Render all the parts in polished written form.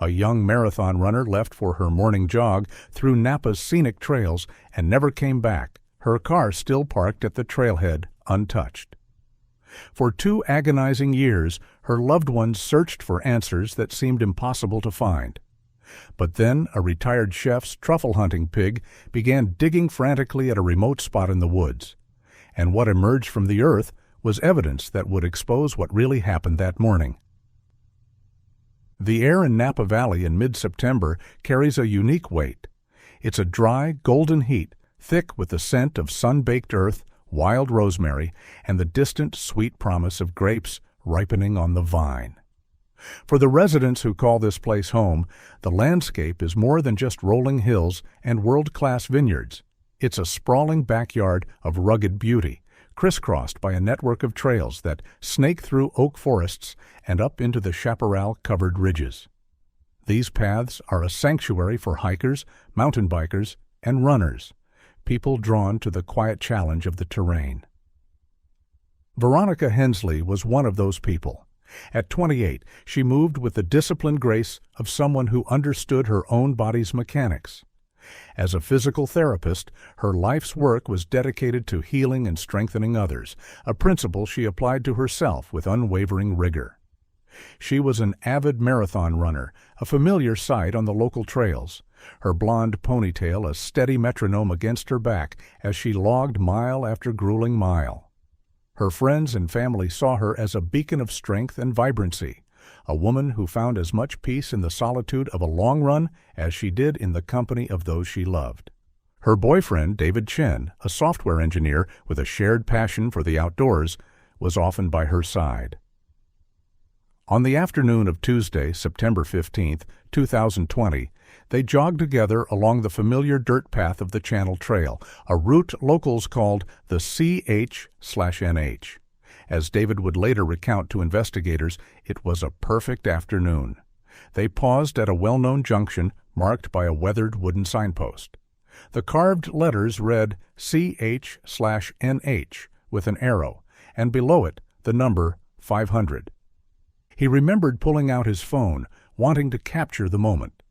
A young marathon runner left for her morning jog through Napa's scenic trails and never came back, her car still parked at the trailhead, untouched. For 2 agonizing years, her loved ones searched for answers that seemed impossible to find. But then a retired chef's truffle hunting pig began digging frantically at a remote spot in the woods, and what emerged from the earth was evidence that would expose what really happened that morning. The air in Napa Valley in mid-September carries a unique weight. It's a dry, golden heat, thick with the scent of sun-baked earth, wild rosemary, and the distant, sweet promise of grapes ripening on the vine. For the residents who call this place home, the landscape is more than just rolling hills and world-class vineyards. It's a sprawling backyard of rugged beauty, crisscrossed by a network of trails that snake through oak forests and up into the chaparral-covered ridges. These paths are a sanctuary for hikers, mountain bikers, and runners, people drawn to the quiet challenge of the terrain. Veronica Hensley was one of those people. At 28, she moved with the disciplined grace of someone who understood her own body's mechanics. As a physical therapist, her life's work was dedicated to healing and strengthening others, a principle she applied to herself with unwavering rigor. She was an avid marathon runner, a familiar sight on the local trails, her blonde ponytail a steady metronome against her back as she logged mile after grueling mile. Her friends and family saw her as a beacon of strength and vibrancy, a woman who found as much peace in the solitude of a long run as she did in the company of those she loved. Her boyfriend, David Chen, a software engineer with a shared passion for the outdoors, was often by her side. On the afternoon of Tuesday, September 15, 2020, they jogged together along the familiar dirt path of the Channel Trail, a route locals called the CH/NH. As David would later recount to investigators, it was a perfect afternoon. They paused at a well-known junction marked by a weathered wooden signpost. The carved letters read CH/NH with an arrow, and below it the number 500. He remembered pulling out his phone, wanting to capture the moment.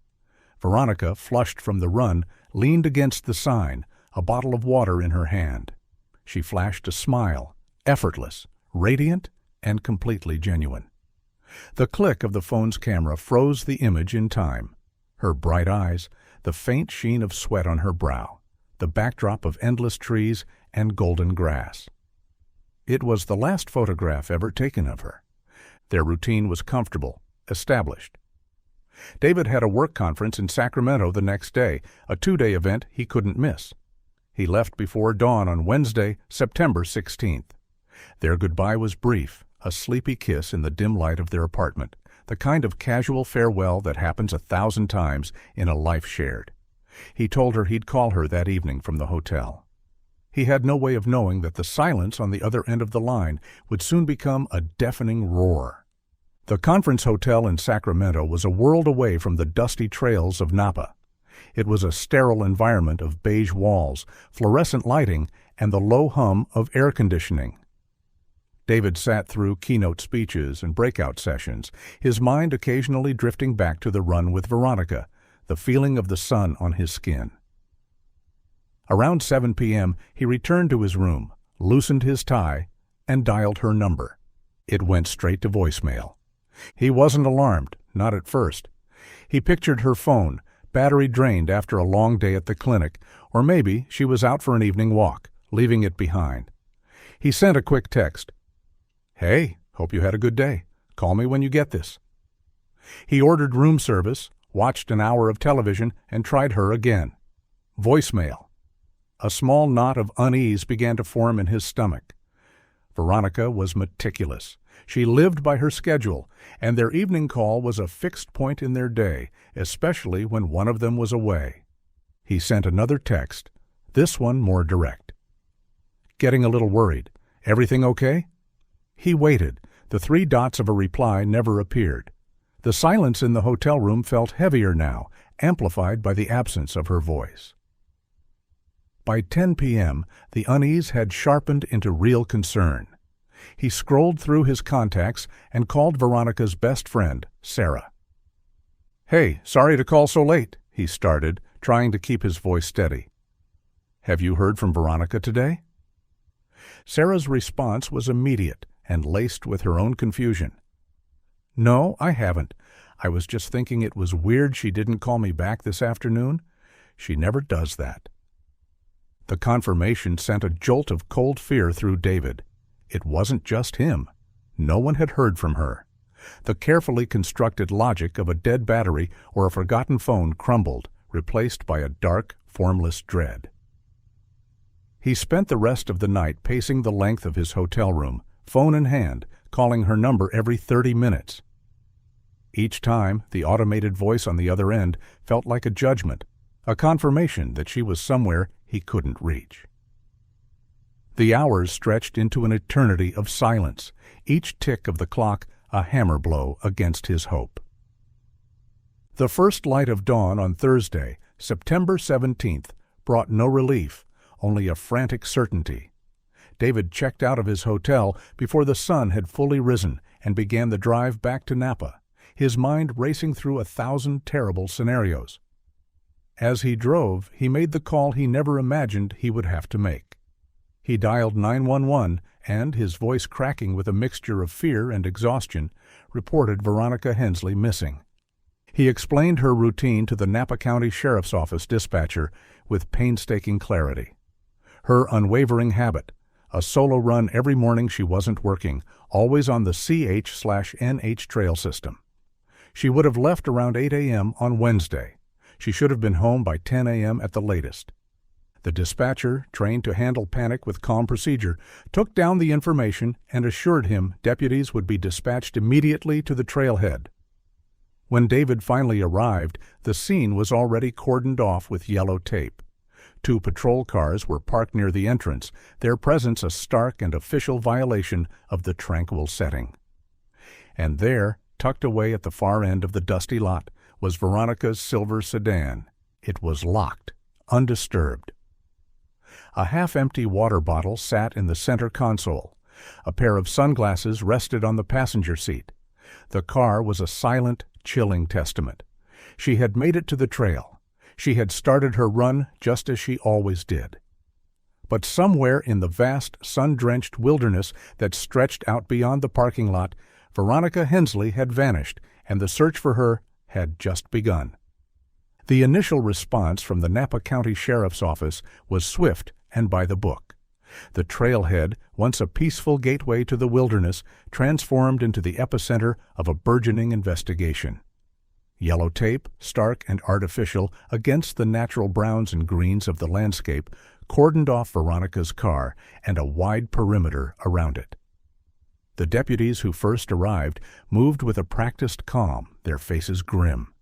Veronica, flushed from the run, leaned against the sign, a bottle of water in her hand. She flashed a smile, effortless, radiant, and completely genuine. The click of the phone's camera froze the image in time. Her bright eyes, the faint sheen of sweat on her brow, the backdrop of endless trees and golden grass. It was the last photograph ever taken of her. Their routine was comfortable, established. David had a work conference in Sacramento the next day, a 2-day event he couldn't miss. He left before dawn on Wednesday, September 16th. Their goodbye was brief, a sleepy kiss in the dim light of their apartment, the kind of casual farewell that happens 1,000 times in a life shared. He told her he'd call her that evening from the hotel. He had no way of knowing that the silence on the other end of the line would soon become a deafening roar. The conference hotel in Sacramento was a world away from the dusty trails of Napa. It was a sterile environment of beige walls, fluorescent lighting, and the low hum of air conditioning. David sat through keynote speeches and breakout sessions, his mind occasionally drifting back to the run with Veronica, the feeling of the sun on his skin. Around 7 p.m., he returned to his room, loosened his tie, and dialed her number. It went straight to voicemail. He wasn't alarmed, not at first. He pictured her phone, battery drained after a long day at the clinic, or maybe she was out for an evening walk, leaving it behind. He sent a quick text. "Hey, hope you had a good day. Call me when you get this." He ordered room service, watched an hour of television, and tried her again. Voicemail. A small knot of unease began to form in his stomach. Veronica was meticulous. She lived by her schedule, and their evening call was a fixed point in their day, especially when one of them was away. He sent another text, this one more direct. Getting a little worried. Everything okay? He waited. The 3 dots of a reply never appeared. The silence in the hotel room felt heavier now, amplified by the absence of her voice. By 10 p.m., the unease had sharpened into real concern. He scrolled through his contacts and called Veronica's best friend, Sarah. "Hey, sorry to call so late," he started, trying to keep his voice steady. "Have you heard from Veronica today?" Sarah's response was immediate and laced with her own confusion. "No, I haven't. I was just thinking it was weird she didn't call me back this afternoon. She never does that." The confirmation sent a jolt of cold fear through David. It wasn't just him. No one had heard from her. The carefully constructed logic of a dead battery or a forgotten phone crumbled, replaced by a dark, formless dread. He spent the rest of the night pacing the length of his hotel room, phone in hand, calling her number every 30 minutes. Each time, the automated voice on the other end felt like a judgment, a confirmation that she was somewhere he couldn't reach. The hours stretched into an eternity of silence, each tick of the clock a hammer blow against his hope. The first light of dawn on Thursday, September 17th, brought no relief, only a frantic certainty. David checked out of his hotel before the sun had fully risen and began the drive back to Napa, his mind racing through 1,000 terrible scenarios. As he drove, he made the call he never imagined he would have to make. He dialed 911 and, his voice cracking with a mixture of fear and exhaustion, reported Veronica Hensley missing. He explained her routine to the Napa County Sheriff's Office dispatcher with painstaking clarity. Her unwavering habit, a solo run every morning she wasn't working, always on the CH/NH trail system. She would have left around 8 a.m. on Wednesday. She should have been home by 10 a.m. at the latest. The dispatcher, trained to handle panic with calm procedure, took down the information and assured him deputies would be dispatched immediately to the trailhead. When David finally arrived, the scene was already cordoned off with yellow tape. 2 patrol cars were parked near the entrance, their presence a stark and official violation of the tranquil setting. And there, tucked away at the far end of the dusty lot, was Veronica's silver sedan. It was locked, undisturbed. A half-empty water bottle sat in the center console. A pair of sunglasses rested on the passenger seat. The car was a silent, chilling testament. She had made it to the trail. She had started her run just as she always did. But somewhere in the vast, sun-drenched wilderness that stretched out beyond the parking lot, Veronica Hensley had vanished, and the search for her had just begun. The initial response from the Napa County Sheriff's Office was swift and by the book. The trailhead, once a peaceful gateway to the wilderness, transformed into the epicenter of a burgeoning investigation. Yellow tape, stark and artificial against the natural browns and greens of the landscape, cordoned off Veronica's car and a wide perimeter around it. The deputies who first arrived moved with a practiced calm, their faces grim.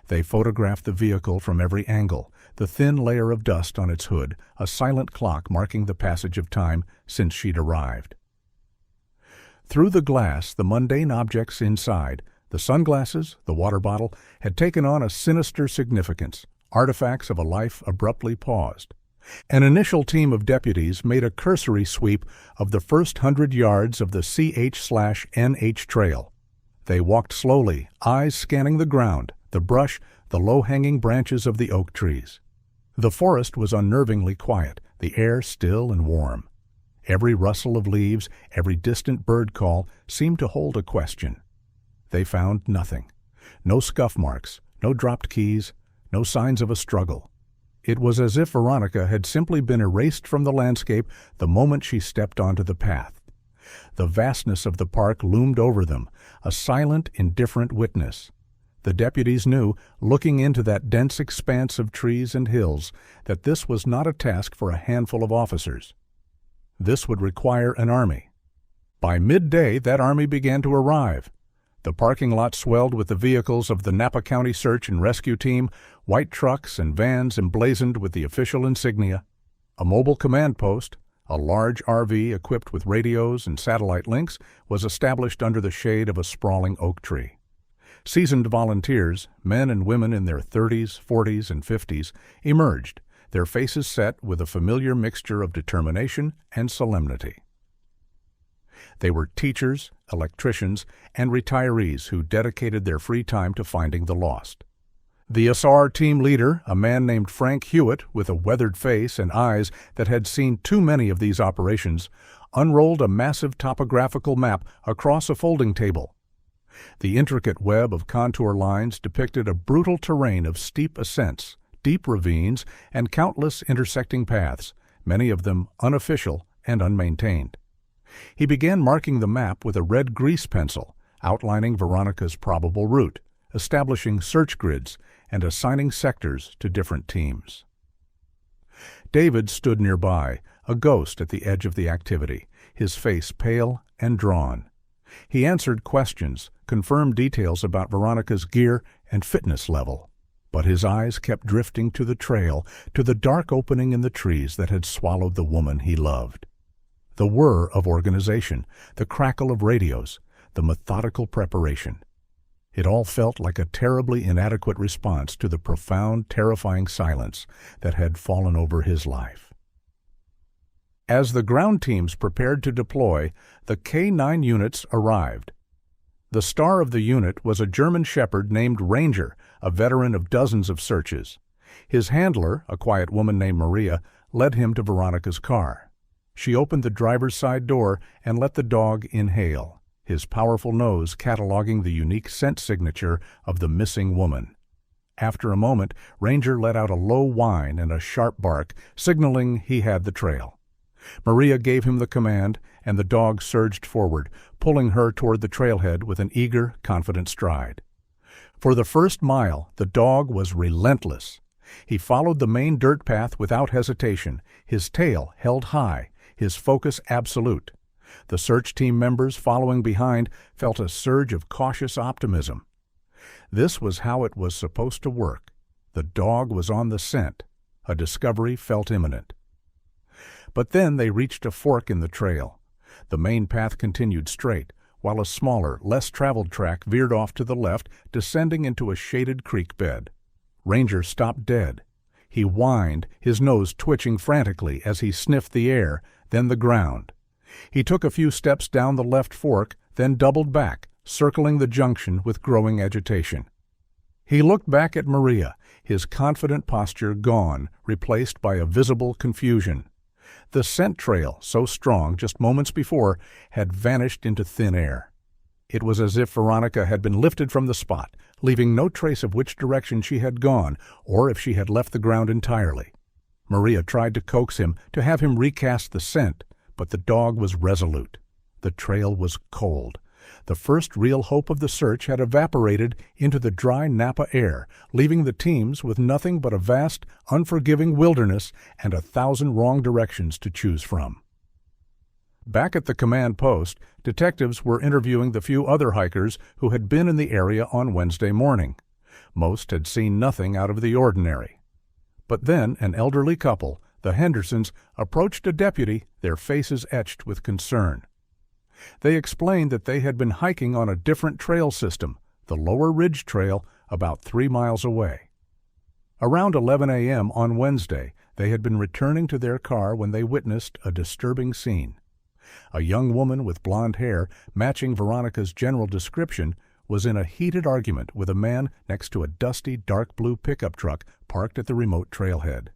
They photographed the vehicle from every angle, the thin layer of dust on its hood, a silent clock marking the passage of time since she'd arrived. Through the glass, the mundane objects inside, the sunglasses, the water bottle, had taken on a sinister significance, artifacts of a life abruptly paused. An initial team of deputies made a cursory sweep of the first 100 yards of the CH/NH trail. They walked slowly, eyes scanning the ground, the brush, the low-hanging branches of the oak trees. The forest was unnervingly quiet, the air still and warm. Every rustle of leaves, every distant bird call seemed to hold a question. They found nothing. No scuff marks, no dropped keys, no signs of a struggle. It was as if Veronica had simply been erased from the landscape the moment she stepped onto the path. The vastness of the park loomed over them, a silent, indifferent witness. The deputies knew, looking into that dense expanse of trees and hills, that this was not a task for a handful of officers. This would require an army. By midday, that army began to arrive. The parking lot swelled with the vehicles of the Napa County Search and Rescue Team, white trucks and vans emblazoned with the official insignia. A mobile command post, a large RV equipped with radios and satellite links, was established under the shade of a sprawling oak tree. Seasoned volunteers, men and women in their 30s, 40s, and 50s, emerged, their faces set with a familiar mixture of determination and solemnity. They were teachers, electricians, and retirees who dedicated their free time to finding the lost. The SR team leader, a man named Frank Hewitt with a weathered face and eyes that had seen too many of these operations, unrolled a massive topographical map across a folding table. The intricate web of contour lines depicted a brutal terrain of steep ascents, deep ravines, and countless intersecting paths, many of them unofficial and unmaintained. He began marking the map with a red grease pencil, outlining Veronica's probable route, establishing search grids, and assigning sectors to different teams. David stood nearby, a ghost at the edge of the activity, his face pale and drawn. He answered questions, confirmed details about Veronica's gear and fitness level, but his eyes kept drifting to the trail, to the dark opening in the trees that had swallowed the woman he loved. The whir of organization, the crackle of radios, the methodical preparation. It all felt like a terribly inadequate response to the profound, terrifying silence that had fallen over his life. As the ground teams prepared to deploy, the K-9 units arrived. The star of the unit was a German shepherd named Ranger, a veteran of dozens of searches. His handler, a quiet woman named Maria, led him to Veronica's car. She opened the driver's side door and let the dog inhale, his powerful nose cataloging the unique scent signature of the missing woman. After a moment, Ranger let out a low whine and a sharp bark, signaling he had the trail. Maria gave him the command, and the dog surged forward, pulling her toward the trailhead with an eager, confident stride. For the first mile, the dog was relentless. He followed the main dirt path without hesitation, his tail held high, his focus absolute. The search team members following behind felt a surge of cautious optimism. This was how it was supposed to work. The dog was on the scent. A discovery felt imminent. But then they reached a fork in the trail. The main path continued straight, while a smaller, less traveled track veered off to the left, descending into a shaded creek bed. Ranger stopped dead. He whined, his nose twitching frantically as he sniffed the air, then the ground. He took a few steps down the left fork, then doubled back, circling the junction with growing agitation. He looked back at Maria, his confident posture gone, replaced by a visible confusion. The scent trail, so strong just moments before, had vanished into thin air. It was as if Veronica had been lifted from the spot, leaving no trace of which direction she had gone or if she had left the ground entirely. Maria tried to coax him to have him recast the scent, but the dog was resolute. The trail was cold. The first real hope of the search had evaporated into the dry Napa air, leaving the teams with nothing but a vast, unforgiving wilderness and 1,000 wrong directions to choose from. Back at the command post, detectives were interviewing the few other hikers who had been in the area on Wednesday morning. Most had seen nothing out of the ordinary. But then an elderly couple, the Hendersons, approached a deputy, their faces etched with concern. They explained that they had been hiking on a different trail system, the Lower Ridge Trail, about 3 miles away. Around 11 a.m. on Wednesday, they had been returning to their car when they witnessed a disturbing scene. A young woman with blonde hair, matching Veronica's general description, was in a heated argument with a man next to a dusty, dark blue pickup truck parked at the remote trailhead.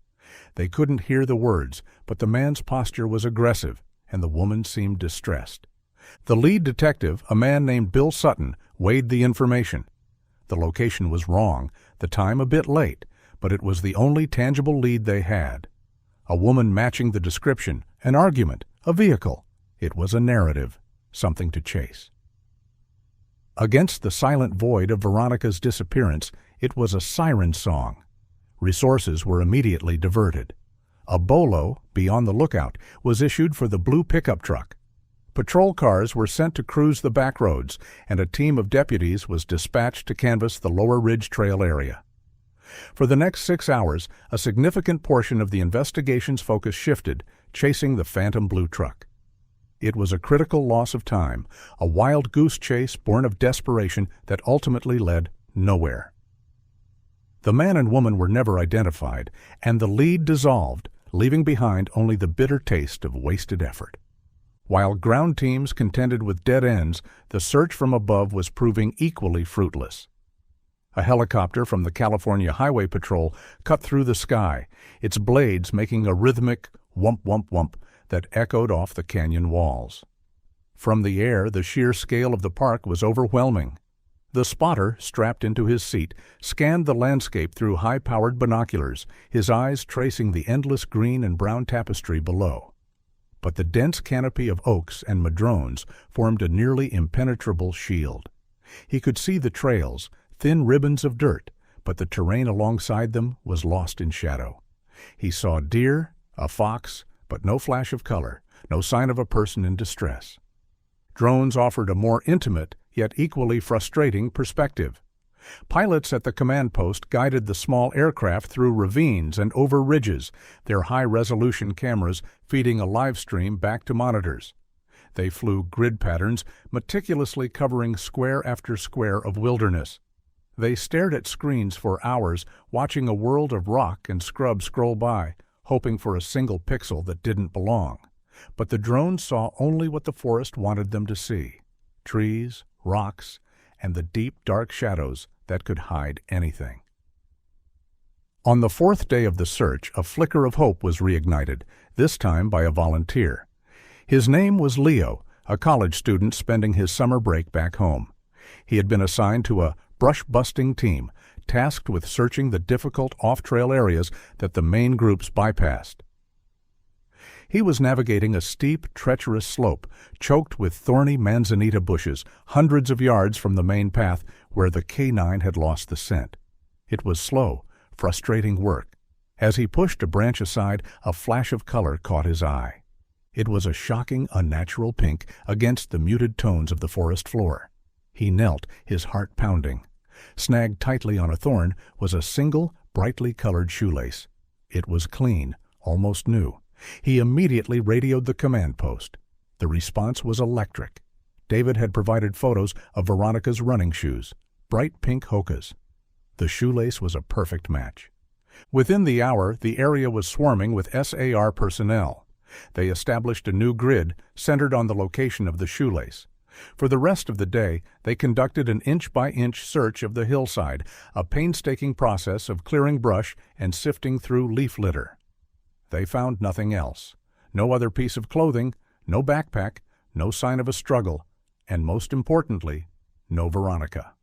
They couldn't hear the words, but the man's posture was aggressive, and the woman seemed distressed. The lead detective, a man named Bill Sutton, weighed the information. The location was wrong, the time a bit late, but it was the only tangible lead they had. A woman matching the description, an argument, a vehicle. It was a narrative, something to chase. Against the silent void of Veronica's disappearance, it was a siren song. Resources were immediately diverted. A bolo, be on the lookout, was issued for the blue pickup truck. Patrol cars were sent to cruise the back roads, and a team of deputies was dispatched to canvass the Lower Ridge Trail area. For the next 6 hours, a significant portion of the investigation's focus shifted, chasing the phantom blue truck. It was a critical loss of time, a wild goose chase born of desperation that ultimately led nowhere. The man and woman were never identified, and the lead dissolved, leaving behind only the bitter taste of wasted effort. While ground teams contended with dead ends, the search from above was proving equally fruitless. A helicopter from the California Highway Patrol cut through the sky, its blades making a rhythmic whump whump whump that echoed off the canyon walls. From the air, the sheer scale of the park was overwhelming. The spotter, strapped into his seat, scanned the landscape through high-powered binoculars, his eyes tracing the endless green and brown tapestry below. But the dense canopy of oaks and madrones formed a nearly impenetrable shield. He could see the trails, thin ribbons of dirt, but the terrain alongside them was lost in shadow. He saw deer, a fox, but no flash of color, no sign of a person in distress. Drones offered a more intimate, yet equally frustrating perspective. Pilots at the command post guided the small aircraft through ravines and over ridges, their high-resolution cameras feeding a live stream back to monitors. They flew grid patterns, meticulously covering square after square of wilderness. They stared at screens for hours, watching a world of rock and scrub scroll by, hoping for a single pixel that didn't belong. But the drones saw only what the forest wanted them to see: trees, rocks, and the deep, dark shadows that could hide anything. On the fourth day of the search, a flicker of hope was reignited, this time by a volunteer. His name was Leo, a college student spending his summer break back home. He had been assigned to a brush-busting team, tasked with searching the difficult off-trail areas that the main groups bypassed. He was navigating a steep, treacherous slope, choked with thorny manzanita bushes, hundreds of yards from the main path where the K9 had lost the scent. It was slow, frustrating work. As he pushed a branch aside, a flash of color caught his eye. It was a shocking, unnatural pink against the muted tones of the forest floor. He knelt, his heart pounding. Snagged tightly on a thorn was a single, brightly colored shoelace. It was clean, almost new. He immediately radioed the command post. The response was electric. David had provided photos of Veronica's running shoes, bright pink Hokas. The shoelace was a perfect match. Within the hour, the area was swarming with SAR personnel. They established a new grid centered on the location of the shoelace. For the rest of the day, they conducted an inch-by-inch search of the hillside, a painstaking process of clearing brush and sifting through leaf litter. They found nothing else. No other piece of clothing, no backpack, no sign of a struggle, and most importantly, no Veronica.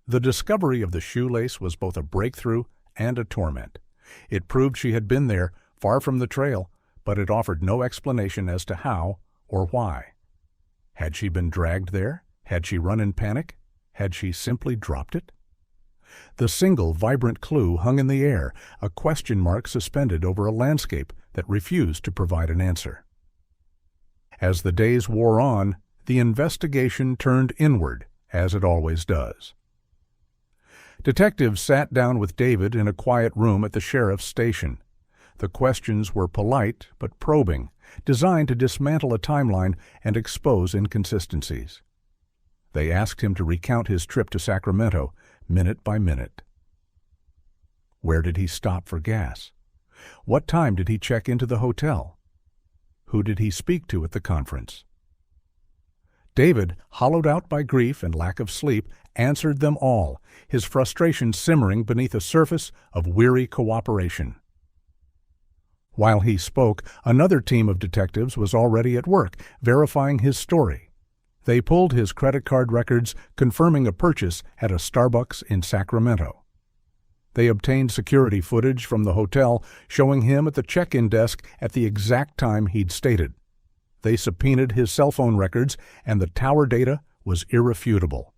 The discovery of the shoelace was both a breakthrough and a torment. It proved she had been there, far from the trail, but it offered no explanation as to how or why. Had she been dragged there? Had she run in panic? Had she simply dropped it? The single, vibrant clue hung in the air, a question mark suspended over a landscape that refused to provide an answer. As the days wore on, the investigation turned inward, as it always does. Detectives sat down with David in a quiet room at the sheriff's station. The questions were polite but probing, designed to dismantle a timeline and expose inconsistencies. They asked him to recount his trip to Sacramento, minute by minute. Where did he stop for gas? What time did he check into the hotel? Who did he speak to at the conference? David, hollowed out by grief and lack of sleep, answered them all, his frustration simmering beneath a surface of weary cooperation. While he spoke, another team of detectives was already at work, verifying his story. They pulled his credit card records, confirming a purchase at a Starbucks in Sacramento. They obtained security footage from the hotel, showing him at the check-in desk at the exact time he'd stated. They subpoenaed his cell phone records, and the tower data was irrefutable.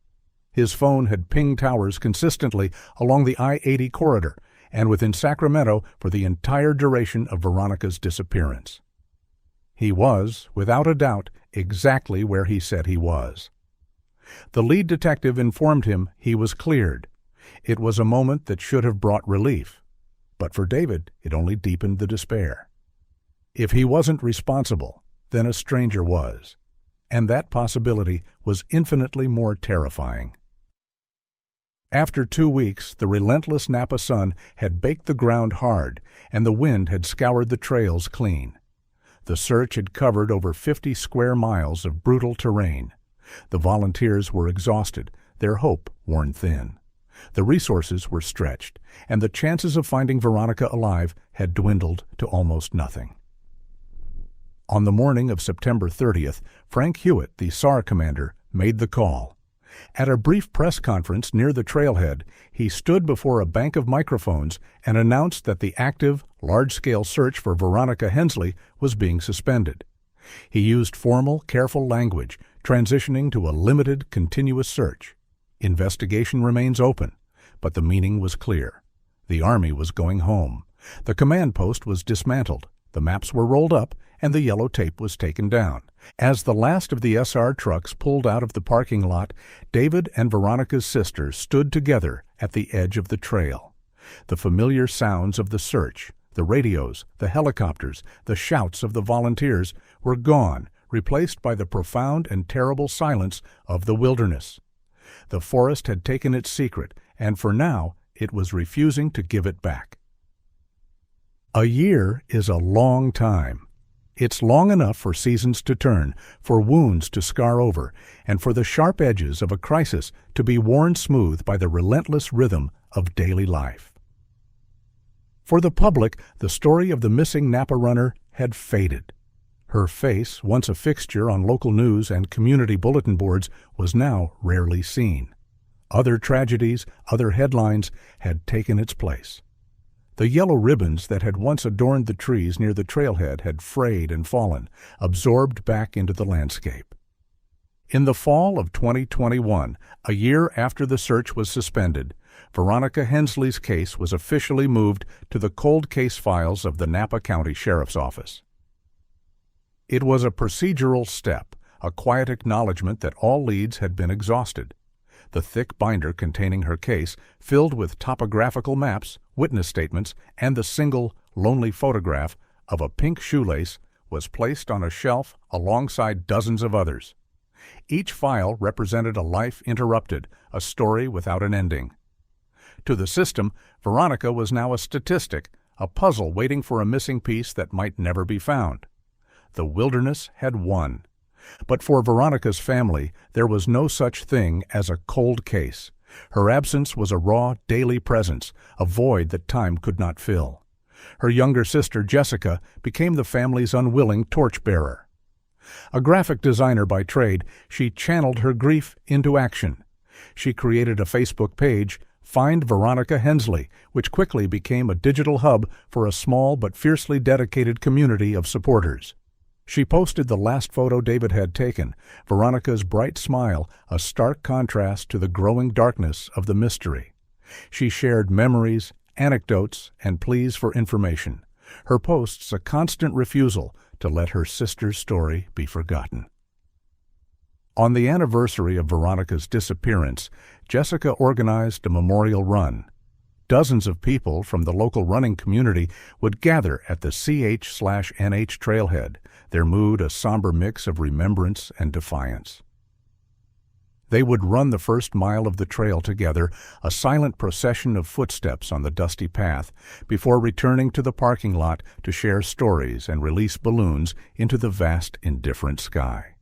His phone had pinged towers consistently along the I-80 corridor and within Sacramento for the entire duration of Veronica's disappearance. He was, without a doubt, exactly where he said he was. The lead detective informed him he was cleared. It was a moment that should have brought relief, but for David it only deepened the despair. If he wasn't responsible, then a stranger was, and that possibility was infinitely more terrifying. After 2 weeks, the relentless Napa sun had baked the ground hard, and the wind had scoured the trails clean. The search had covered over 50 square miles of brutal terrain. The volunteers were exhausted, their hope worn thin. The resources were stretched, and the chances of finding Veronica alive had dwindled to almost nothing. On the morning of September 30th, Frank Hewitt, the SAR commander, made the call. At a brief press conference near the trailhead, he stood before a bank of microphones and announced that the active, large-scale search for Veronica Hensley was being suspended. He used formal, careful language, transitioning to a limited, continuous search. Investigation remains open, but the meaning was clear. The Army was going home. The command post was dismantled, the maps were rolled up, and the yellow tape was taken down. As the last of the SR trucks pulled out of the parking lot, David and Veronica's sister stood together at the edge of the trail. The familiar sounds of the search, the radios, the helicopters, the shouts of the volunteers were gone, replaced by the profound and terrible silence of the wilderness. The forest had taken its secret, and for now it was refusing to give it back. A year is a long time. It's long enough for seasons to turn, for wounds to scar over, and for the sharp edges of a crisis to be worn smooth by the relentless rhythm of daily life. For the public, the story of the missing Napa runner had faded. Her face, once a fixture on local news and community bulletin boards, was now rarely seen. Other tragedies, other headlines had taken its place. The yellow ribbons that had once adorned the trees near the trailhead had frayed and fallen, absorbed back into the landscape. In the fall of 2021, a year after the search was suspended, Veronica Hensley's case was officially moved to the cold case files of the Napa County Sheriff's Office. It was a procedural step, a quiet acknowledgement that all leads had been exhausted. The thick binder containing her case, filled with topographical maps, witness statements, and the single, lonely photograph of a pink shoelace, was placed on a shelf alongside dozens of others. Each file represented a life interrupted, a story without an ending. To the system, Veronica was now a statistic, a puzzle waiting for a missing piece that might never be found. The wilderness had won. But for Veronica's family, there was no such thing as a cold case. Her absence was a raw, daily presence, a void that time could not fill. Her younger sister, Jessica, became the family's unwilling torchbearer. A graphic designer by trade, she channeled her grief into action. She created a Facebook page, Find Veronica Hensley, which quickly became a digital hub for a small but fiercely dedicated community of supporters. She posted the last photo David had taken, Veronica's bright smile, a stark contrast to the growing darkness of the mystery. She shared memories, anecdotes, and pleas for information, her posts a constant refusal to let her sister's story be forgotten. On the anniversary of Veronica's disappearance, Jessica organized a memorial run. Dozens of people from the local running community would gather at the CH/NH trailhead, their mood a somber mix of remembrance and defiance. They would run the first mile of the trail together, a silent procession of footsteps on the dusty path, before returning to the parking lot to share stories and release balloons into the vast, indifferent sky.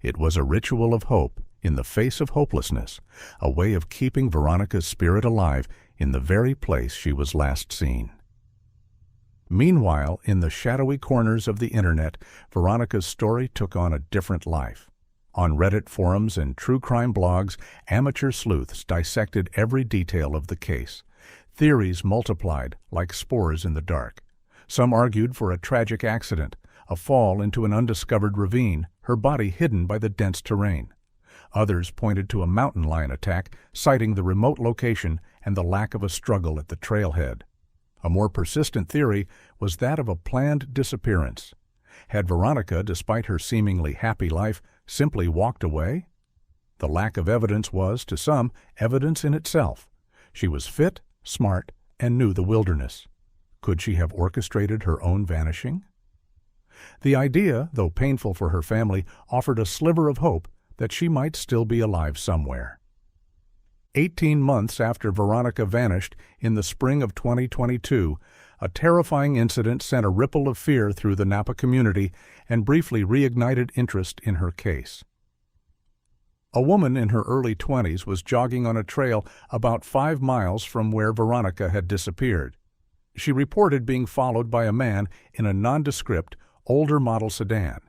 It was a ritual of hope in the face of hopelessness, a way of keeping Veronica's spirit alive in the very place she was last seen. Meanwhile, in the shadowy corners of the internet, Veronica's story took on a different life. On Reddit forums and true crime blogs, amateur sleuths dissected every detail of the case. Theories multiplied like spores in the dark. Some argued for a tragic accident, a fall into an undiscovered ravine, her body hidden by the dense terrain. Others pointed to a mountain lion attack, citing the remote location and the lack of a struggle at the trailhead. A more persistent theory was that of a planned disappearance. Had Veronica, despite her seemingly happy life, simply walked away? The lack of evidence was, to some, evidence in itself. She was fit, smart, and knew the wilderness. Could she have orchestrated her own vanishing? The idea, though painful for her family, offered a sliver of hope that she might still be alive somewhere. 18 months after Veronica vanished, in the spring of 2022, a terrifying incident sent a ripple of fear through the Napa community and briefly reignited interest in her case. A woman in her early 20s was jogging on a trail about 5 miles from where Veronica had disappeared. She reported being followed by a man in a nondescript, older model sedan.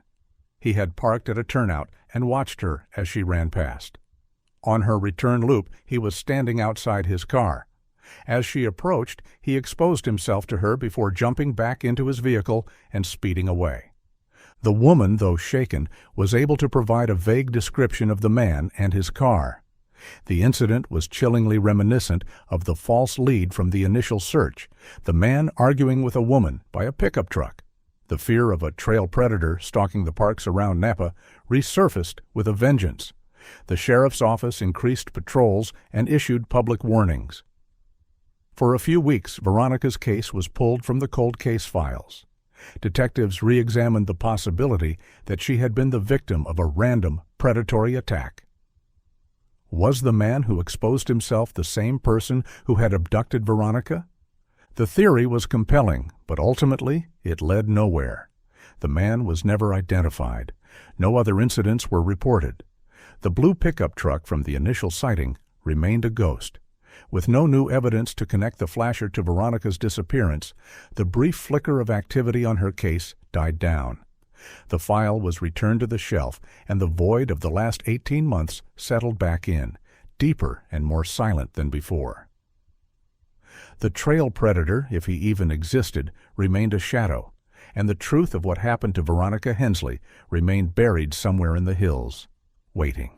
He had parked at a turnout and watched her as she ran past. On her return loop, he was standing outside his car. As she approached, he exposed himself to her before jumping back into his vehicle and speeding away. The woman, though shaken, was able to provide a vague description of the man and his car. The incident was chillingly reminiscent of the false lead from the initial search, the man arguing with a woman by a pickup truck. The fear of a trail predator stalking the parks around Napa resurfaced with a vengeance. The sheriff's office increased patrols and issued public warnings. For a few weeks, Veronica's case was pulled from the cold case files. Detectives re-examined the possibility that she had been the victim of a random, predatory attack. Was the man who exposed himself the same person who had abducted Veronica? The theory was compelling, but ultimately it led nowhere. The man was never identified. No other incidents were reported. The blue pickup truck from the initial sighting remained a ghost. With no new evidence to connect the flasher to Veronica's disappearance, the brief flicker of activity on her case died down. The file was returned to the shelf, and the void of the last 18 months settled back in, deeper and more silent than before. The trail predator, if he even existed, remained a shadow, and the truth of what happened to Veronica Hensley remained buried somewhere in the hills, waiting.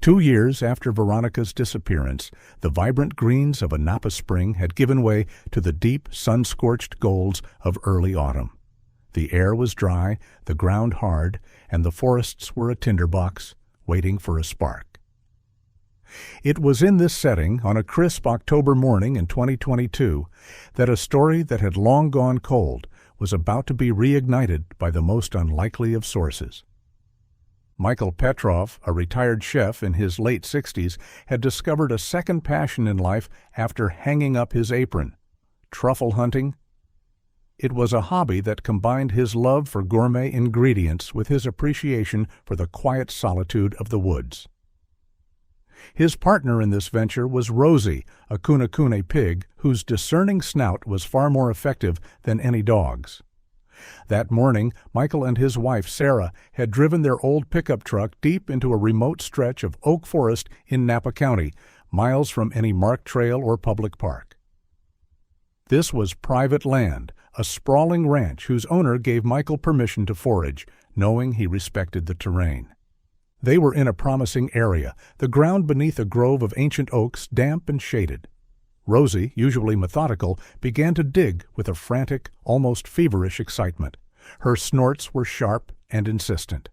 2 years after Veronica's disappearance, the vibrant greens of a Napa spring had given way to the deep, sun-scorched golds of early autumn. The air was dry, the ground hard, and the forests were a tinderbox, waiting for a spark. It was in this setting, on a crisp October morning in 2022, that a story that had long gone cold was about to be reignited by the most unlikely of sources. Michael Petrov, a retired chef in his late 60s, had discovered a second passion in life after hanging up his apron: truffle hunting. It was a hobby that combined his love for gourmet ingredients with his appreciation for the quiet solitude of the woods. His partner in this venture was Rosie, a Kunekune pig whose discerning snout was far more effective than any dog's. That morning, Michael and his wife, Sarah, had driven their old pickup truck deep into a remote stretch of oak forest in Napa County, miles from any marked trail or public park. This was private land, a sprawling ranch whose owner gave Michael permission to forage, knowing he respected the terrain. They were in a promising area, the ground beneath a grove of ancient oaks, damp and shaded. Rosie, usually methodical, began to dig with a frantic, almost feverish excitement. Her snorts were sharp and insistent.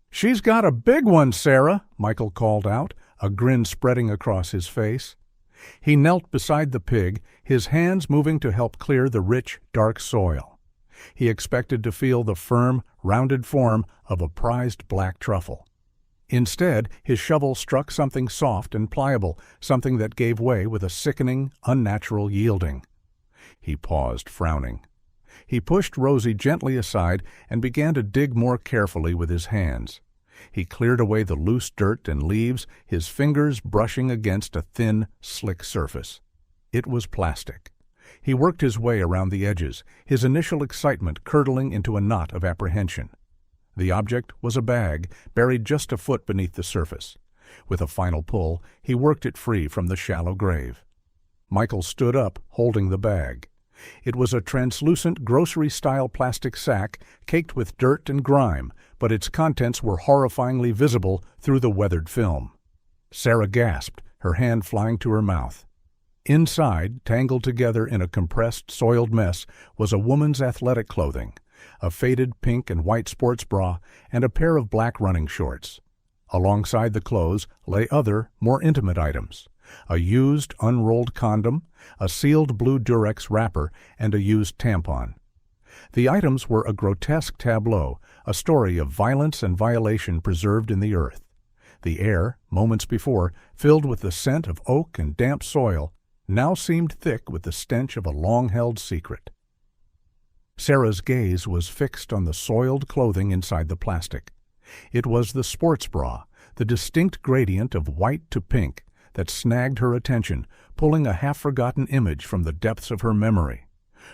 "She's got a big one, Sarah," Michael called out, a grin spreading across his face. He knelt beside the pig, his hands moving to help clear the rich, dark soil. He expected to feel the firm, rounded form of a prized black truffle. Instead, his shovel struck something soft and pliable, something that gave way with a sickening, unnatural yielding. He paused, frowning. He pushed Rosie gently aside and began to dig more carefully with his hands. He cleared away the loose dirt and leaves, his fingers brushing against a thin, slick surface. It was plastic. He worked his way around the edges, his initial excitement curdling into a knot of apprehension. The object was a bag, buried just a foot beneath the surface. With a final pull, he worked it free from the shallow grave. Michael stood up, holding the bag. It was a translucent grocery-style plastic sack caked with dirt and grime, but its contents were horrifyingly visible through the weathered film. Sarah gasped, her hand flying to her mouth. Inside, tangled together in a compressed, soiled mess, was a woman's athletic clothing, a faded pink and white sports bra, and a pair of black running shorts. Alongside the clothes lay other, more intimate items: a used, unrolled condom, a sealed blue Durex wrapper, and a used tampon. The items were a grotesque tableau, a story of violence and violation preserved in the earth. The air, moments before, filled with the scent of oak and damp soil, now seemed thick with the stench of a long-held secret. Sarah's gaze was fixed on the soiled clothing inside the plastic. It was the sports bra, the distinct gradient of white to pink, that snagged her attention, pulling a half-forgotten image from the depths of her memory.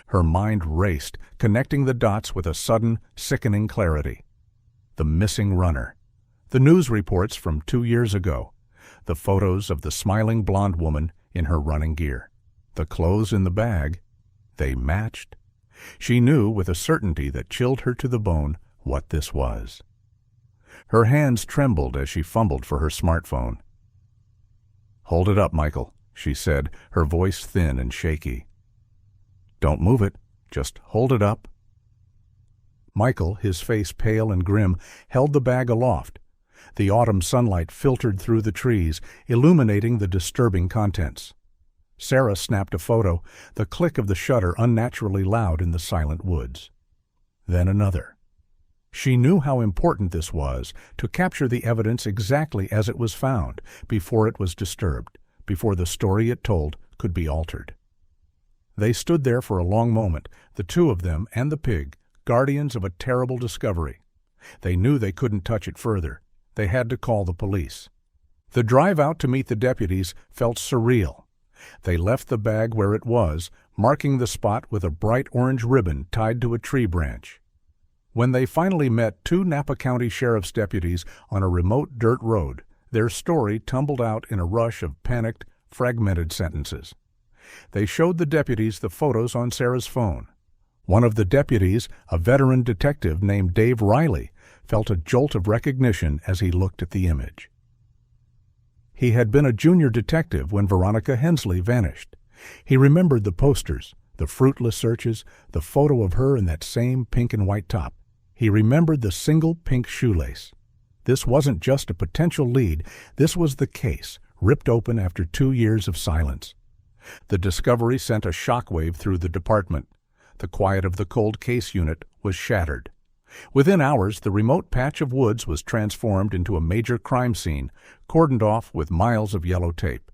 Her mind raced, connecting the dots with a sudden, sickening clarity. The missing runner. The news reports from 2 years ago. The photos of the smiling blonde woman in her running gear. The clothes in the bag. They matched. She knew with a certainty that chilled her to the bone what this was. Her hands trembled as she fumbled for her smartphone. "Hold it up, Michael," she said, her voice thin and shaky. "Don't move it. Just hold it up." Michael, his face pale and grim, held the bag aloft. The autumn sunlight filtered through the trees, illuminating the disturbing contents. Sarah snapped a photo, the click of the shutter unnaturally loud in the silent woods. Then another. She knew how important this was, to capture the evidence exactly as it was found, before it was disturbed, before the story it told could be altered. They stood there for a long moment, the two of them and the pig, guardians of a terrible discovery. They knew they couldn't touch it further. They had to call the police. The drive out to meet the deputies felt surreal. They left the bag where it was, marking the spot with a bright orange ribbon tied to a tree branch. When they finally met 2 Napa County Sheriff's deputies on a remote dirt road, their story tumbled out in a rush of panicked, fragmented sentences. They showed the deputies the photos on Sarah's phone. One of the deputies, a veteran detective named Dave Riley, felt a jolt of recognition as he looked at the image. He had been a junior detective when Veronica Hensley vanished. He remembered the posters, the fruitless searches, the photo of her in that same pink and white top. He remembered the single pink shoelace. This wasn't just a potential lead, this was the case, ripped open after 2 years of silence. The discovery sent a shockwave through the department. The quiet of the cold case unit was shattered. Within hours, the remote patch of woods was transformed into a major crime scene, cordoned off with miles of yellow tape.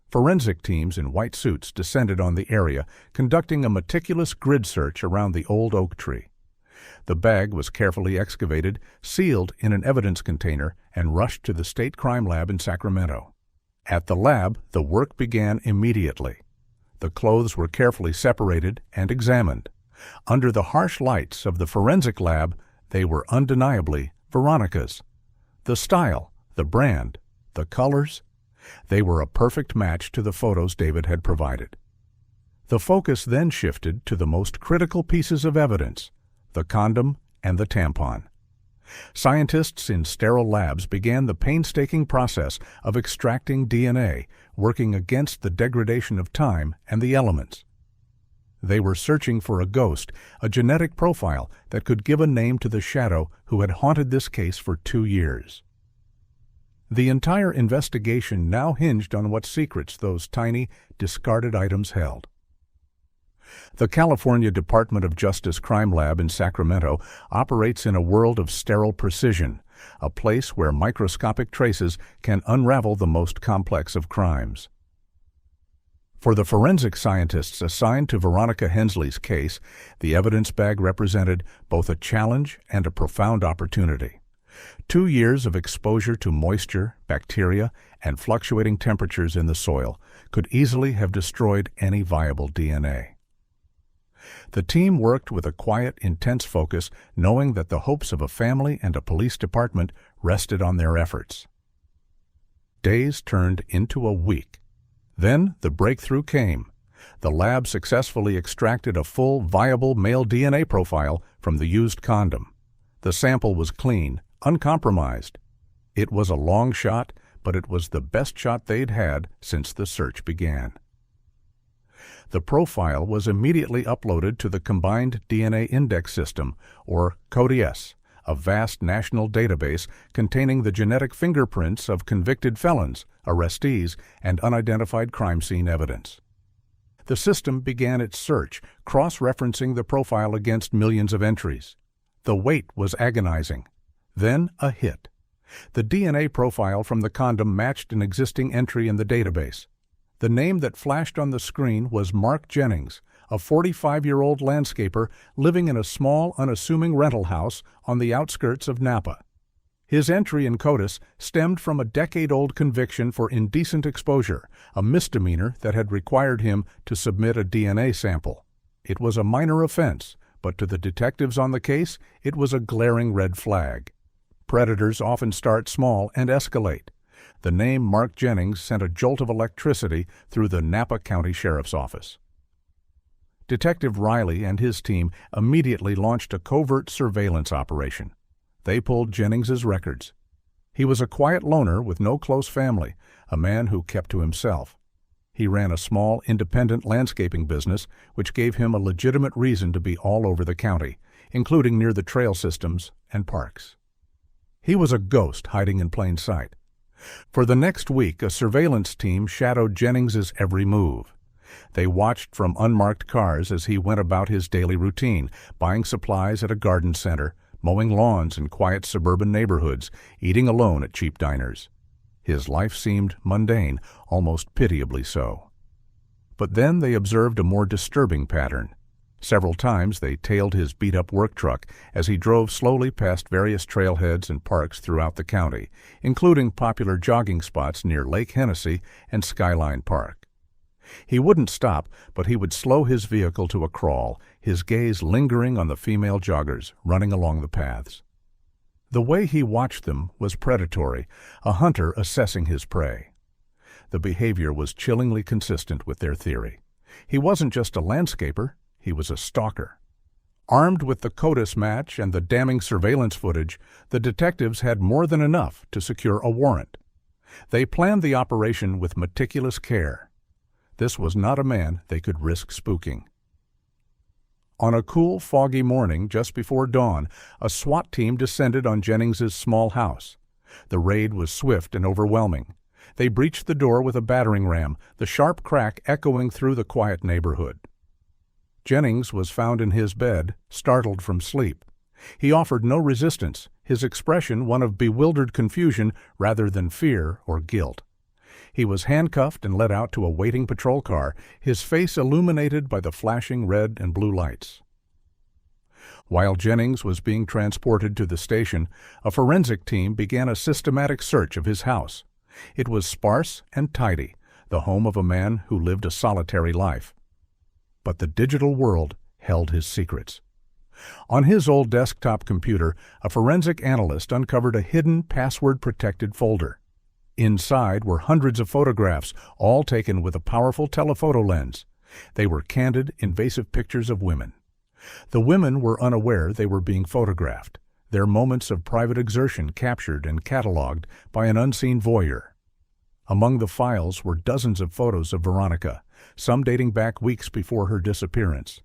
Forensic teams in white suits descended on the area, conducting a meticulous grid search around the old oak tree. The bag was carefully excavated, sealed in an evidence container, and rushed to the state crime lab in Sacramento. At the lab, the work began immediately. The clothes were carefully separated and examined. Under the harsh lights of the forensic lab, they were undeniably Veronica's. The style, the brand, the colors, they were a perfect match to the photos David had provided. The focus then shifted to the most critical pieces of evidence, the condom and the tampon. Scientists in sterile labs began the painstaking process of extracting DNA, working against the degradation of time and the elements. They were searching for a ghost, a genetic profile that could give a name to the shadow who had haunted this case for 2 years. The entire investigation now hinged on what secrets those tiny, discarded items held. The California Department of Justice Crime Lab in Sacramento operates in a world of sterile precision, a place where microscopic traces can unravel the most complex of crimes. For the forensic scientists assigned to Veronica Hensley's case, the evidence bag represented both a challenge and a profound opportunity. 2 years of exposure to moisture, bacteria, and fluctuating temperatures in the soil could easily have destroyed any viable DNA. The team worked with a quiet, intense focus, knowing that the hopes of a family and a police department rested on their efforts. Days turned into a week. Then the breakthrough came. The lab successfully extracted a full, viable male DNA profile from the used condom. The sample was clean, uncompromised. It was a long shot, but it was the best shot they'd had since the search began. The profile was immediately uploaded to the Combined DNA Index System, or CODIS, a vast national database containing the genetic fingerprints of convicted felons, arrestees, and unidentified crime scene evidence. The system began its search, cross-referencing the profile against millions of entries. The wait was agonizing. Then a hit. The DNA profile from the condom matched an existing entry in the database. The name that flashed on the screen was Mark Jennings, a 45-year-old landscaper living in a small, unassuming rental house on the outskirts of Napa. His entry in CODIS stemmed from a decade-old conviction for indecent exposure, a misdemeanor that had required him to submit a DNA sample. It was a minor offense, but to the detectives on the case, it was a glaring red flag. Predators often start small and escalate. The name Mark Jennings sent a jolt of electricity through the Napa County Sheriff's Office. Detective Riley and his team immediately launched a covert surveillance operation. They pulled Jennings's records. He was a quiet loner with no close family, a man who kept to himself. He ran a small, independent landscaping business, which gave him a legitimate reason to be all over the county, including near the trail systems and parks. He was a ghost hiding in plain sight. For the next week, a surveillance team shadowed Jennings's every move. They watched from unmarked cars as he went about his daily routine, buying supplies at a garden center, mowing lawns in quiet suburban neighborhoods, eating alone at cheap diners. His life seemed mundane, almost pitiably so. But then they observed a more disturbing pattern. Several times they tailed his beat-up work truck as he drove slowly past various trailheads and parks throughout the county, including popular jogging spots near Lake Hennessy and Skyline Park. He wouldn't stop, but he would slow his vehicle to a crawl, his gaze lingering on the female joggers running along the paths. The way he watched them was predatory, a hunter assessing his prey. The behavior was chillingly consistent with their theory. He wasn't just a landscaper, he was a stalker. Armed with the CODIS match and the damning surveillance footage, the detectives had more than enough to secure a warrant. They planned the operation with meticulous care. This was not a man they could risk spooking. On a cool, foggy morning just before dawn, a SWAT team descended on Jennings's small house. The raid was swift and overwhelming. They breached the door with a battering ram, the sharp crack echoing through the quiet neighborhood. Jennings was found in his bed, startled from sleep. He offered no resistance, his expression one of bewildered confusion rather than fear or guilt. He was handcuffed and led out to a waiting patrol car, his face illuminated by the flashing red and blue lights. While Jennings was being transported to the station, a forensic team began a systematic search of his house. It was sparse and tidy, the home of a man who lived a solitary life. But the digital world held his secrets. On his old desktop computer, a forensic analyst uncovered a hidden, password-protected folder. Inside were hundreds of photographs, all taken with a powerful telephoto lens. They were candid, invasive pictures of women. The women were unaware they were being photographed, their moments of private exertion captured and catalogued by an unseen voyeur. Among the files were dozens of photos of Veronica, some dating back weeks before her disappearance.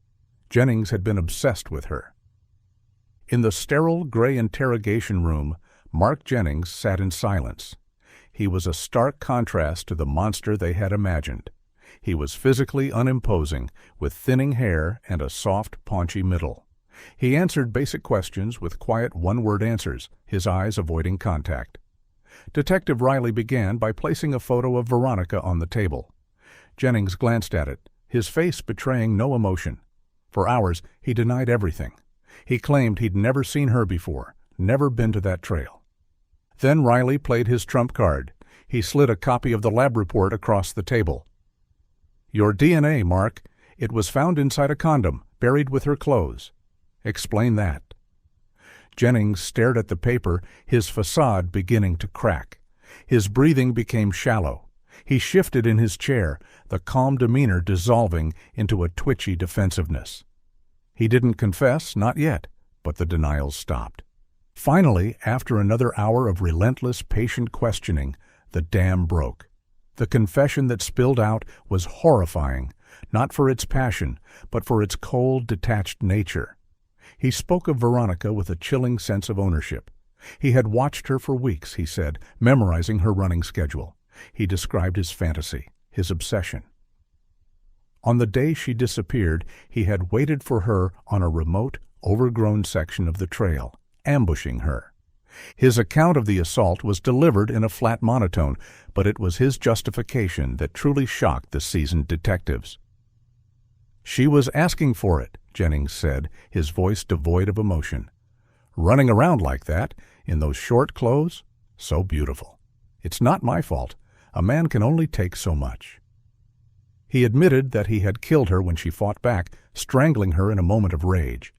Jennings had been obsessed with her. In the sterile gray interrogation room, Mark Jennings sat in silence. He was a stark contrast to the monster they had imagined. He was physically unimposing, with thinning hair and a soft, paunchy middle. He answered basic questions with quiet one-word answers, his eyes avoiding contact. Detective Riley began by placing a photo of Veronica on the table. Jennings glanced at it, his face betraying no emotion. For hours, he denied everything. He claimed he'd never seen her before, never been to that trail. Then Riley played his trump card. He slid a copy of the lab report across the table. "Your DNA, Mark. It was found inside a condom, buried with her clothes. Explain that." Jennings stared at the paper, his facade beginning to crack. His breathing became shallow. He shifted in his chair, the calm demeanor dissolving into a twitchy defensiveness. He didn't confess, not yet, but the denials stopped. Finally, after another hour of relentless, patient questioning, the dam broke. The confession that spilled out was horrifying, not for its passion, but for its cold, detached nature. He spoke of Veronica with a chilling sense of ownership. He had watched her for weeks, he said, memorizing her running schedule. He described his fantasy, his obsession. On the day she disappeared, he had waited for her on a remote, overgrown section of the trail, ambushing her. His account of the assault was delivered in a flat monotone, but it was his justification that truly shocked the seasoned detectives. "She was asking for it," Jennings said, his voice devoid of emotion. "Running around like that, In those short clothes, so beautiful. It's not my fault. A man can only take so much. He admitted that he had killed her when she fought back, strangling her in a moment of rage.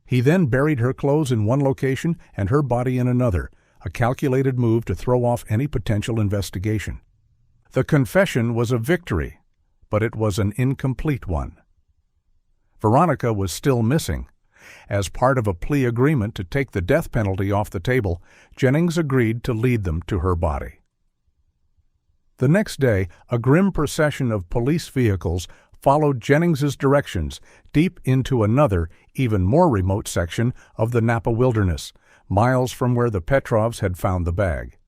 He then buried her clothes in one location and her body in another, a calculated move to throw off any potential investigation. The confession was a victory, but it was an incomplete one. Veronica was still missing. As part of a plea agreement to take the death penalty off the table, Jennings agreed to lead them to her body. The next day, a grim procession of police vehicles followed Jennings's directions deep into another, even more remote section of the Napa wilderness, miles from where the Petrovs had found the bag.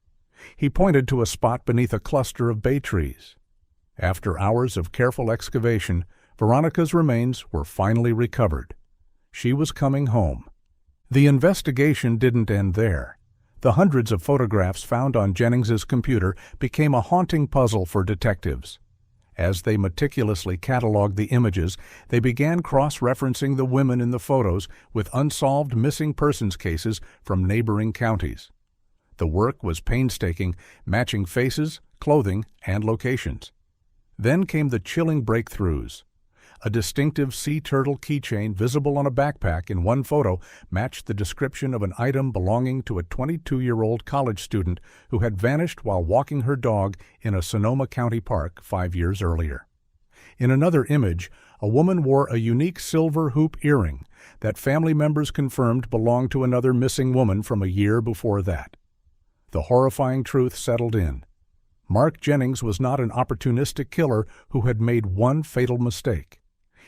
He pointed to a spot beneath a cluster of bay trees. After hours of careful excavation, Veronica's remains were finally recovered. She was coming home. The investigation didn't end there. The hundreds of photographs found on Jennings's computer became a haunting puzzle for detectives. As they meticulously cataloged the images, they began cross-referencing the women in the photos with unsolved missing persons cases from neighboring counties. The work was painstaking, matching faces, clothing, and locations. Then came the chilling breakthroughs. A distinctive sea turtle keychain visible on a backpack in one photo matched the description of an item belonging to a 22-year-old college student who had vanished while walking her dog in a Sonoma County park 5 years earlier. In another image, a woman wore a unique silver hoop earring that family members confirmed belonged to another missing woman from a year before that. The horrifying truth settled in. Mark Jennings was not an opportunistic killer who had made one fatal mistake.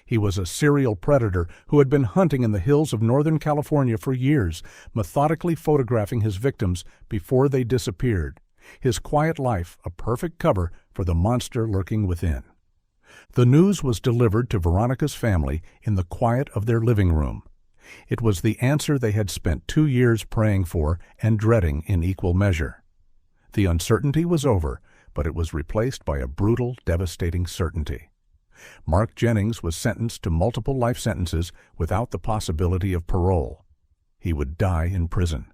He was a serial predator who had been hunting in the hills of Northern California for years, methodically photographing his victims before they disappeared, his quiet life a perfect cover for the monster lurking within. The news was delivered to Veronica's family in the quiet of their living room. It was the answer they had spent 2 years praying for and dreading in equal measure. The uncertainty was over, but it was replaced by a brutal, devastating certainty. Mark Jennings was sentenced to multiple life sentences without the possibility of parole. He would die in prison.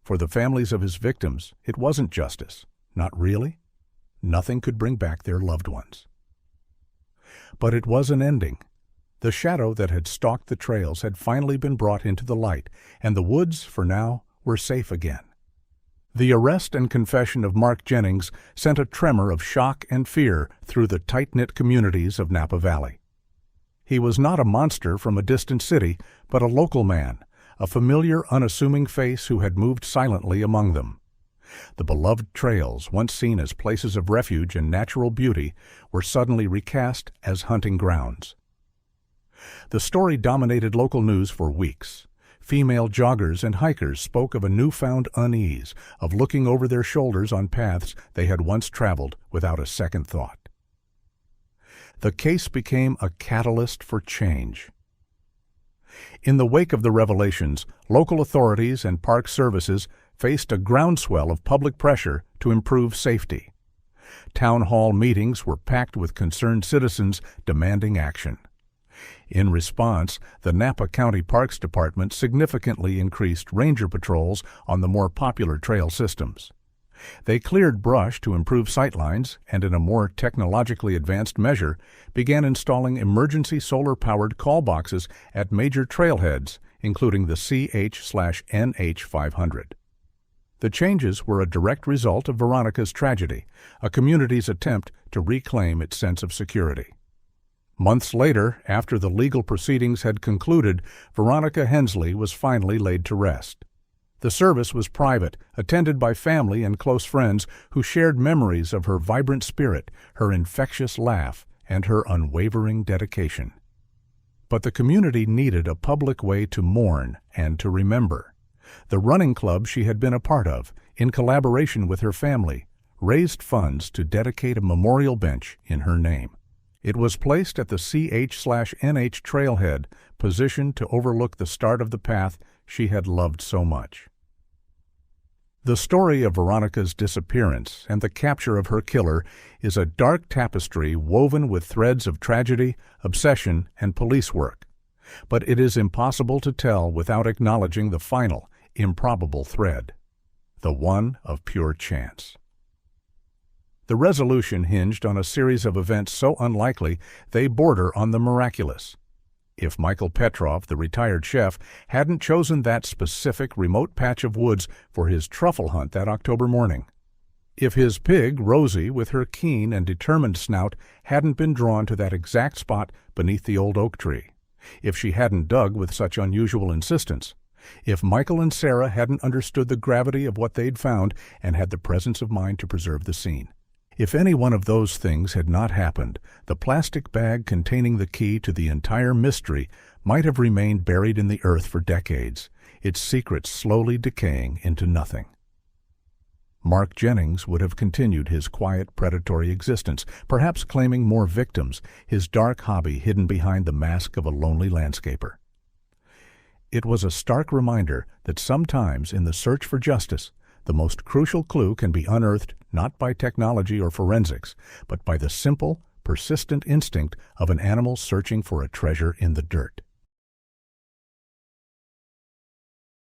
For the families of his victims, it wasn't justice. Not really. Nothing could bring back their loved ones. But it was an ending. The shadow that had stalked the trails had finally been brought into the light, and the woods, for now, were safe again. The arrest and confession of Mark Jennings sent a tremor of shock and fear through the tight-knit communities of Napa Valley. He was not a monster from a distant city, but a local man, a familiar, unassuming face who had moved silently among them. The beloved trails, once seen as places of refuge and natural beauty, were suddenly recast as hunting grounds. The story dominated local news for weeks. Female joggers and hikers spoke of a newfound unease, of looking over their shoulders on paths they had once traveled without a second thought. The case became a catalyst for change. In the wake of the revelations, local authorities and park services faced a groundswell of public pressure to improve safety. Town hall meetings were packed with concerned citizens demanding action. In response, the Napa County Parks Department significantly increased ranger patrols on the more popular trail systems. They cleared brush to improve sightlines and, in a more technologically advanced measure, began installing emergency solar-powered call boxes at major trailheads, including the CH/NH 500. The changes were a direct result of Veronica's tragedy, a community's attempt to reclaim its sense of security. Months later, after the legal proceedings had concluded, Veronica Hensley was finally laid to rest. The service was private, attended by family and close friends who shared memories of her vibrant spirit, her infectious laugh, and her unwavering dedication. But the community needed a public way to mourn and to remember. The running club she had been a part of, in collaboration with her family, raised funds to dedicate a memorial bench in her name. It was placed at the CH/NH trailhead, positioned to overlook the start of the path she had loved so much. The story of Veronica's disappearance and the capture of her killer is a dark tapestry woven with threads of tragedy, obsession, and police work. But it is impossible to tell without acknowledging the final, improbable thread. the one of pure chance. The resolution hinged on a series of events so unlikely they border on the miraculous. If Michael Petrov, the retired chef, hadn't chosen that specific remote patch of woods for his truffle hunt that October morning. If his pig, Rosie, with her keen and determined snout, hadn't been drawn to that exact spot beneath the old oak tree. If she hadn't dug with such unusual insistence. If Michael and Sarah hadn't understood the gravity of what they'd found and had the presence of mind to preserve the scene. If any one of those things had not happened, the plastic bag containing the key to the entire mystery might have remained buried in the earth for decades, its secrets slowly decaying into nothing. Mark Jennings would have continued his quiet, predatory existence, perhaps claiming more victims, his dark hobby hidden behind the mask of a lonely landscaper. It was a stark reminder that sometimes in the search for justice, the most crucial clue can be unearthed not by technology or forensics, but by the simple, persistent instinct of an animal searching for a treasure in the dirt.